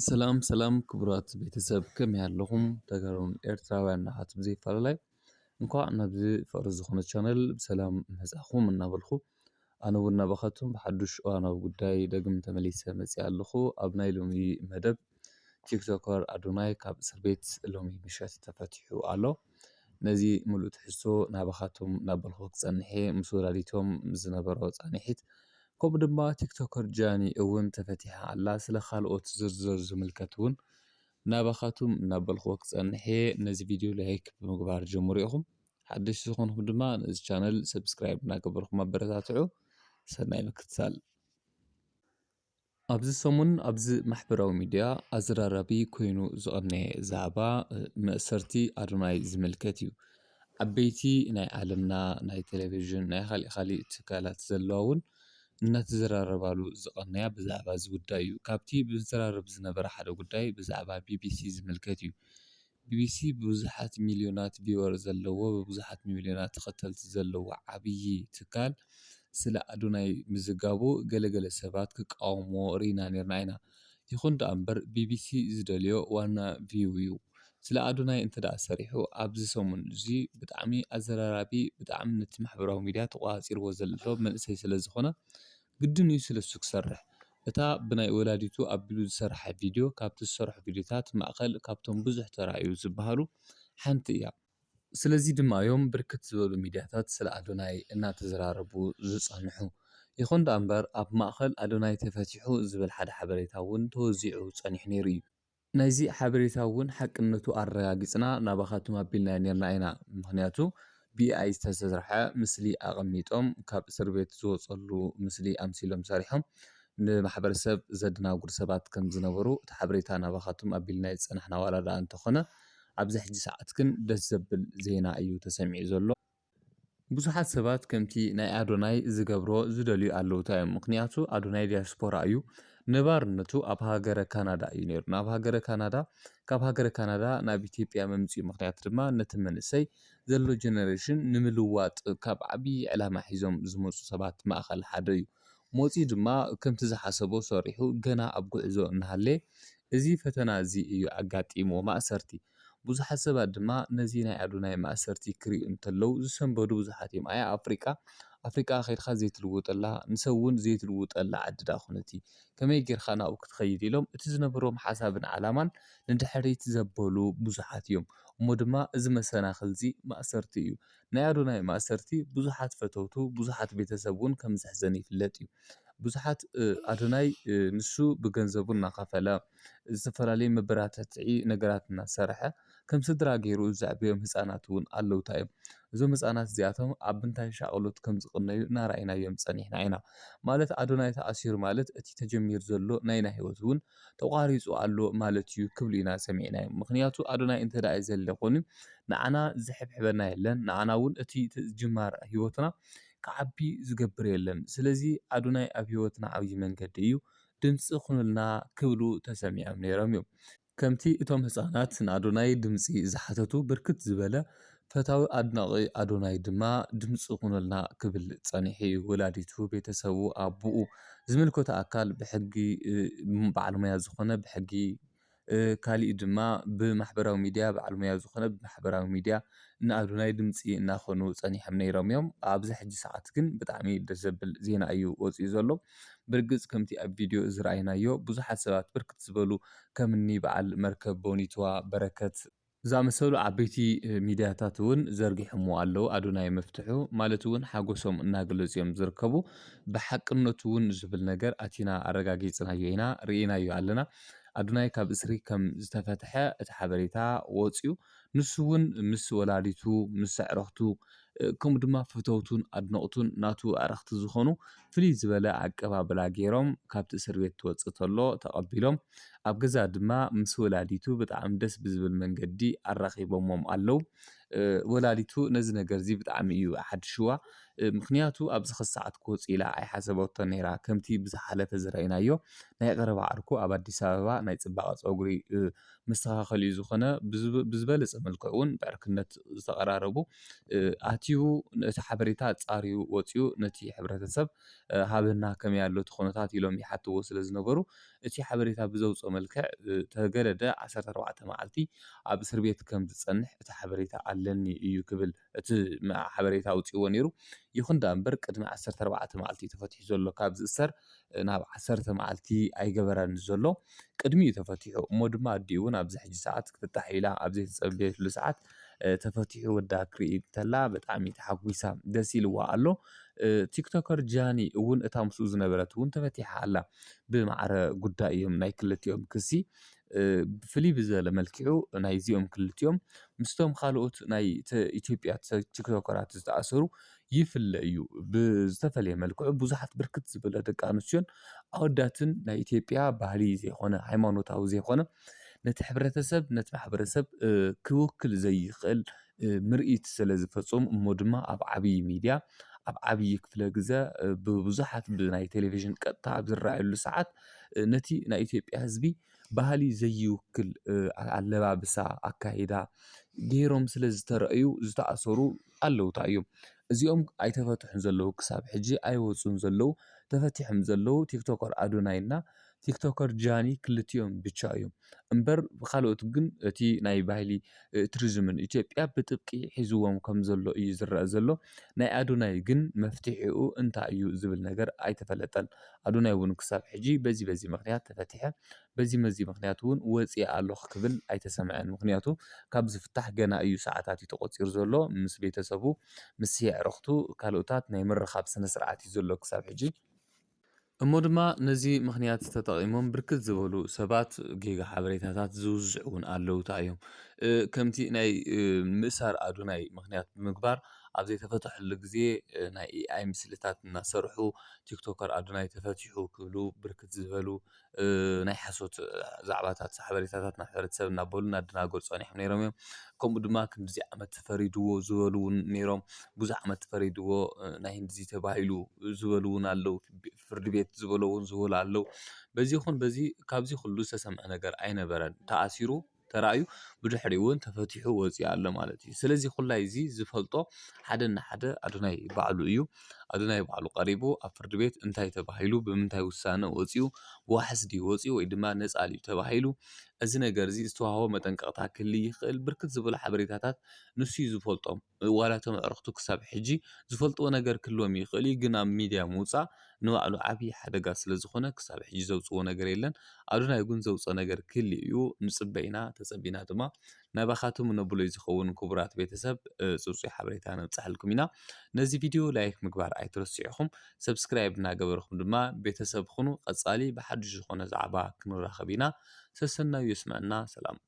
ሰላም ሰላም ክቡራት ቤተሰብ ከመይ ኣለኹም ተጋሩን ኤርትራውያን ናሃት ብዘይፈላለዩ እንኳዕ ናብዚ ፍቅሪ ዝኾነ ቻነል ብሰላም መጻእኹም እናበልኹ ኣነ እውን ናባኻቱም ብሓዱሽ እዋናዊ ጉዳይ ደግም ተመሊሰ መጺእ ኣለኹ። ኣብ ናይ ሎሚ መደብ ቲክቶከር ኣዶናይ ካብ እስር ቤት ሎሚ ምሸት ተፈቲሑ ኣሎ። ነዚ ሙሉእ ትሕዝቶ ናባኻቱም እናበልኹ ክጸንሐ ምስ ወላዲቶም ዝነበሮ ጻኒሒት ከምኡ ድማ ቲክቶከር ጃኒ እውን ተፈቲሓ ኣላ ስለ ካልኦት ዝርዝር ዝምልከት እውን ናባኻቱም እናበልኹ ክጸንሐ ነዚ ቪድዮ ላይክ ብምግባር ጀምሩ ኢኹም ሓድሽ ዝኾንኩም ድማ ነዚ ቻነል ሰብስክራይብ እናገበርኩም ኣበረታትዑ። ሰናይ ምክትታል። ኣብዚ ሰሙን ኣብዚ ማሕበራዊ ሚድያ ኣዘራራቢ ኮይኑ ዝቐነየ ዛዕባ መእሰርቲ ኣዶናይ ዝምልከት እዩ። ዓበይቲ ናይ ዓለምና ናይ ቴሌቪዥን ናይ ካሊእ ትካላት ዘለዋ እውን እናተዘራረባሉ ዝቐነያ ብዛዕባ እዚ ጉዳይ እዩ። ካብቲ ብዝተራረብ ዝነበረ ሓደ ጉዳይ ብዛዕባ ቢቢሲ ዝምልከት እዩ። ቢቢሲ ብዙሓት ሚልዮናት ቪወር ዘለዎ ብብዙሓት ሚልዮናት ተኸተልቲ ዘለዎ ዓብይ ትካል ስለ ኣዶናይ ምዝጋቡ ገለገለ ሰባት ክቃወሞ ሪኢና ነርና ኢና። ይኹን ደኣ እምበር ቢቢሲ ዝደልዮ ዋና ቪው እዩ። ስለ ኣዶናይ እንተደኣ ሰሪሑ ኣብዚ ሰሙን እዚ ብጣዕሚ ኣዘራራቢ ብጣዕሚ ነቲ ማሕበራዊ ሚድያ ተቆፃፂርዎ ዘሎ መንእሰይ ስለ ዝኾነ ግድን እዩ ስለሱ ክሰርሕ። እታ ብናይ ወላዲቱ ኣቢሉ ዝሰርሐ ቪድዮ ካብቲ ዝሰርሑ ቪድዮታት ማእኸል ካብቶም ብዙሕ ተራእዩ ዝበሃሉ ሓንቲ እያ። ስለዚ ድማ እዮም ብርክት ዝበሉ ሚድያታት ስለ ኣዶናይ እናተዘራረቡ ዝጸንሑ። ይኹን ደኣ እምበር ኣብ ማእኸል ኣዶናይ ተፈቲሑ ዝብል ሓደ ሓበሬታ እውን ተወዚዑ ጸኒሑ ነይሩ እዩ። ናይዚ ሓበሬታ እውን ሓቅነቱ ኣረጋጊጽና ናባኻቱም ኣቢልና ነርና ኢና። ምክንያቱ ብኤኣይ ዝተሰርሐ ምስሊ ኣቐሚጦም ካብ እስር ቤት ዝወጸሉ ምስሊ ኣምሲሎም ሰሪሖም ንማሕበረሰብ ዘደናግሩ ሰባት ከም ዝነበሩ እቲ ሓበሬታ ናባኻቱም ኣቢልና ዝጸናሕና ዋላ ደኣ እንተኾነ ኣብዚ ሕጂ ሰዓት ግን ደስ ዘብል ዜና እዩ ተሰሚዑ ዘሎ። ብዙሓት ሰባት ከምቲ ናይ ኣዶናይ ዝገብሮ ዝደልዩ ኣለዉ ታዮም። ምክንያቱ ኣዶናይ ዲያስፖራ እዩ። ነባርነቱ ኣብ ሃገረ ካናዳ እዩ ነይሩ። ናብ ሃገረ ካናዳ ካብ ሃገረ ካናዳ ናብ ኢትዮጵያ መምጽኡ ምክንያት ድማ ነቲ መንእሰይ ዘሎ ጀነሬሽን ንምልዋጥ ካብ ዓብይ ዕላማ ሒዞም ዝመጹ ሰባት ማእኸል ሓደ እዩ። ሞጺኡ ድማ ከምቲ ዝሓሰቦ ሰሪሑ ገና ኣብ ጉዕዞ እናሃለየ እዚ ፈተና እዚ እዩ ኣጋጢሞ ማእሰርቲ። ብዙሓት ሰባት ድማ ነዚ ናይ ኣዶናይ ማእሰርቲ ክሪኡ እንተለዉ ዝሰንበዱ ብዙሓት እዮም። ኣያ ኣፍሪቃ ከይድካ ዘይትልውጠላ ንሰብ እውን ዘይትልውጠላ ዓዲ ዳ ኮነቲ ከመይ ጌርካ ናብኡ ክትኸይድ ኢሎም እቲ ዝነበሮም ሓሳብን ዓላማን ንድሕሪት ዘበሉ ብዙሓት እዮም። እሞ ድማ እዚ መሰናኽል እዚ ማእሰርቲ እዩ። ናይ ኣዶናይ ማእሰርቲ ብዙሓት ፈተውቱ ብዙሓት ቤተሰብ እውን ከም ዘሕዘነ ይፍለጥ እዩ። ብዙሓት ኣዶናይ ንሱ ብገንዘቡ እናኸፈለ ዝተፈላለዩ መበራትዒ ነገራት እናሰርሐ ከም ስድራ ገይሩ ዘዕብዮም ህፃናት እውን ኣለዉ ታዮም። እዞም ህፃናት እዚኣቶም ኣብ ምንታይ ሻቅሎት ከም ዝቕነዩ እናርኣይናዮም ፀኒሕና ኢና። ማለት ኣዶናይ ተኣሲሩ ማለት እቲ ተጀሚሩ ዘሎ ናይና ሂወት እውን ተቋሪፁ ኣሎ ማለት እዩ ክብሉ ኢና ሰሚዕናዮም። ምክንያቱ ኣዶናይ እንተደኣ ዘለ ኮይኑ ንዓና ዝሕብሕበና የለን፣ ንዓና እውን እቲ ጅማር ሂወትና ክዓቢ ዝገብር የለን። ስለዚ ኣዶናይ ኣብ ሂወትና ዓብይ መንገዲ እዩ ድምፂ ኩኑልና ክብሉ ተሰሚዖም ነይሮም እዮም። ከምቲ እቶም ህፃናት ንኣዶናይ ድምፂ ዝሓተቱ ብርክት ዝበለ ፈታዊ ኣድናቂ ኣዶናይ ድማ ድምፂ ኩኑልና ክብል ፀኒሑ እዩ። ወላዲቱ፣ ቤተሰቡ፣ ኣቡኡ ዝምልከቶ ኣካል ብሕጊ በዓል ሞያ ዝኾነ ብሕጊ ካሊእ ድማ ብማሕበራዊ ሚድያ በዓል ሞያ ዝኾነ ብማሕበራዊ ሚድያ ንኣዶናይ ድምፂ እናኾኑ ፀኒሖም ነይሮም እዮም። ኣብዚ ሕጂ ሰዓት ግን ብጣዕሚ ደስ ዘብል ዜና እዩ ወፂኡ ዘሎ። ብርግፅ ከምቲ ኣብ ቪድዮ ዝረኣይናዮ ብዙሓት ሰባት ብርክት ዝበሉ ከምኒ በዓል መርከብ ቦኒትዋ፣ በረከት ዝኣመሰሉ ዓበይቲ ሚድያታት እውን ዘርጊሖምዎ ኣለዉ። ኣዶናይ መፍትሑ ማለት እውን ሓጎሶም እናገለጹ እዮም ዝርከቡ። ብሓቅነቱ እውን ዝብል ነገር ኣቲና ኣረጋጊፅናዮ ኢና ርኢናዮ ኣለና። ኣዶናይ ካብ እስሪ ከም ዝተፈትሐ እቲ ሓበሬታ ወፂኡ ንሱ እውን ምስ ወላዲቱ ምስ ኣዕርኽቱ ከምኡ ድማ ፈተውቱን ኣድነቕቱን ናቱ ኣዕርኽቲ ዝኾኑ ፍልይ ዝበለ ኣቀባብላ ገይሮም ካብቲ እስር ቤት ትወፅእ ተሎ ተቐቢሎም ኣብ ገዛ ድማ ምስ ወላዲቱ ብጣዕሚ ደስ ብዝብል መንገዲ ኣራኺቦሞም ኣለዉ። ወላዲቱ ነዚ ነገር እዚ ብጣዕሚ እዩ ሓድሽዋ። ምክንያቱ ኣብዚ ክሳዓት ክወፅ ኢላ ኣይሓሰበቶን ነይራ። ከምቲ ብዝሓለፈ ዝረአይናዮ ናይ ቀረባ ዓርኩ ኣብ ኣዲስ ኣበባ ናይ ፅባቐ ፀጉሪ መስተኻኸሊ ዝኾነ ብዝበለፀ መልክዕ እውን ብዕርክነት ዝተቀራረቡ ኣትዩ ነቲ ሓበሬታ ጻሪዩ ወፂኡ ነቲ ሕብረተሰብ ሃበና ከመይ ኣሎ ትኾነታት ኢሎም ይሓትዎ ስለ ዝነበሩ እቲ ሓበሬታ ብዘውፅኦ መልክዕ ተገደደ 14 መዓልቲ ኣብ እስር ቤት ከም ዝጸንሕ እቲ ሓበሬታ ኣለኒ እዩ ክብል እቲ ሓበሬታ ኣውፂዎ ነይሩ ይኹን እምበር ቅድሚ 14 መዓልቲ ተፈቲሑ ዘሎ ካብ ዝእሰር ናብ 10 መዓልቲ ኣይገበረን ዘሎ ቅድሚ ተፈቲሑ እሞ ድማ ኣዲኡ እውን ኣብዚ ሕጂ ሰዓት ክትፍታሕ ኢላ ኣብ ዘይተጸበየትሉ ሰዓት ተፈቲሑ ወዳ ክርኢ ተላ ብጣዕሚ ተሓጒሳ ደስ ኢልዋ ኣሎ ቲክቶከር ጃኒ እውን እታ ምስኡ ዝነበረት እውን ተፈቲሓ ኣላ ብማዕረ ጉዳይ እዮም ናይ ክልቲኦም ክሲ ብፍልይ ብዝበለ መልክዑ ናይ እዚኦም ክልቲኦም ምስቶም ካልኦት ናይ ኢትዮጵያ ቲክቶከራት ዝተኣሰሩ ይፍለ እዩ ብዝተፈለየ መልክዑ ብዙሓት ብርክት ዝበለ ደቂ ኣንስትዮን ኣወዳትን ናይ ኢትዮጵያ ባህሊ ዘይኮነ ሃይማኖታዊ ዘይኮነ ነቲ ሕብረተሰብ ነቲ ማሕበረሰብ ክውክል ዘይኽእል ምርኢት ስለ ዝፈጽሙ እሞ ድማ ኣብ ዓብይ ሚድያ ኣብ ዓብይ ክፍለ ግዜ ብብዙሓት ብናይ ቴሌቪዥን ቀጥታ ኣብ ዝረኣየሉ ሰዓት ነቲ ናይ ኢትዮጵያ ህዝቢ ባህሊ ዘይውክል ኣለባብሳ ኣካይዳ ገይሮም ስለ ዝተረኣዩ ዝተኣሰሩ ኣለውታ እዮም እዚኦም ኣይተፈትሑን ዘለዉ ክሳብ ሕጂ ኣይወፁን ዘለዉ ተፈቲሖም ዘለዉ ቲክቶከር ኣዶናይና ቲክቶከር ጃኒ ክልቲኦም ብቻ እዮም እምበር ብካልኦት ግን እቲ ናይ ባህሊ ቱሪዝምን ኢትዮጵያ ብጥብቂ ሒዝዎም ከም ዘሎ እዩ ዝረአ ዘሎ ናይ ኣዶናይ ግን መፍትሒኡ እንታይ እዩ ዝብል ነገር ኣይተፈለጠን ኣዶናይ እውን ክሳብ ሕጂ በዚ ምክንያት ተፈቲሐ በዚ ምክንያት እውን ወፂእ ኣለኹ ክብል ኣይተሰምዐን ምክንያቱ ካብ ዝፍታሕ ገና እዩ ሰዓታት እዩ ተቆፂሩ ዘሎ ምስ ቤተሰቡ ምስ ኣዕርኽቱ ካልኦታት ናይ ምርኻብ ስነ ስርዓት እዩ ዘሎ ክሳብ ሕጂ እሞ ድማ ነዚ ምክንያት ተጠቒሞም ብርክት ዝበሉ ሰባት ጌጋ ሓበሬታታት ዝውዝዑ እውን ኣለውታ እዮም ከምቲ ናይ ምእሳር ኣዶናይ ምክንያት ብምግባር ኣብ ዘይተፈትሐሉ ግዜ ናይ ኤኣይ ምስልታት እናሰርሑ ቲክቶከር ኣዶናይ ተፈቲሑ ክብሉ ብርክት ዝበሉ ናይ ሓሶት ዛዕባታት ሓበሬታታት ናብ ሕብረተሰብ እናበሉ እናደናገሩ ፀኒሖም ነይሮም እዮም ከምኡ ድማ ክንዲዚ ዓመት ተፈሪድዎ ዝበሉ እውን ነይሮም ብዙሕ ዓመት ተፈሪድዎ ናይ ህንድዚ ተባሂሉ ዝበሉ እውን ኣለው ፍርዲ ቤት ዝበሉ እውን ዝበሉ ኣለው በዚ ይኹን በዚ ካብዚ ኩሉ ዝተሰምዐ ነገር ኣይነበረን ተኣሲሩ ተራእዩ ብድሕሪ እውን ተፈቲሑ ወፂኡ ኣሎ ማለት እዩ ስለዚ ኩላይ እዚ ዝፈልጦ ሓደና ሓደ ኣዶናይ ባዕሉ እዩ ኣዶናይ ባዕሉ ቀሪቡ ኣብ ፍርዲ ቤት እንታይ ተባሂሉ ብምንታይ ውሳነ ወፂኡ ብዋሕስ ድዩ ወፂኡ ወይ ድማ ነፃ እዩ ተባሂሉ እዚ ነገር እዚ ዝተዋህቦ መጠንቀቕታ ክህሊ ይኽእል ብርክት ዝበሉ ሓበሬታታት ንሱ እዩ ዝፈልጦም ዋላቶም ኣዕርኽቱ ክሳብ ሕጂ ዝፈልጥዎ ነገር ክህልዎም ይኽእል እዩ ግን ኣብ ሚድያ ምውፃእ ንባዕሉ ዓብዪ ሓደጋ ስለ ዝኾነ ክሳብ ሕጂ ዘውፅዎ ነገር የለን ኣዶናይ ግን ዘውፅኦ ነገር ክህሊ እዩ ንፅበ ኢና ተፀቢና ድማ ናባኻትም ነብሎ ዝኸውን ክቡራት ቤተሰብ ፅብፁይ ሓበሬታ ነብፅሓልኩም ኢና ነዚ ቪድዮ ላይክ ምግባር ኣይትረስዑኹም ሰብስክራይብ እናገበርኩም ድማ ቤተሰብ ኩኑ ቀፃሊ ብሓድሽ ዝኾነ ዛዕባ ክንራኸብ ኢና ሰሰናዩ ይስመዐና ሰላም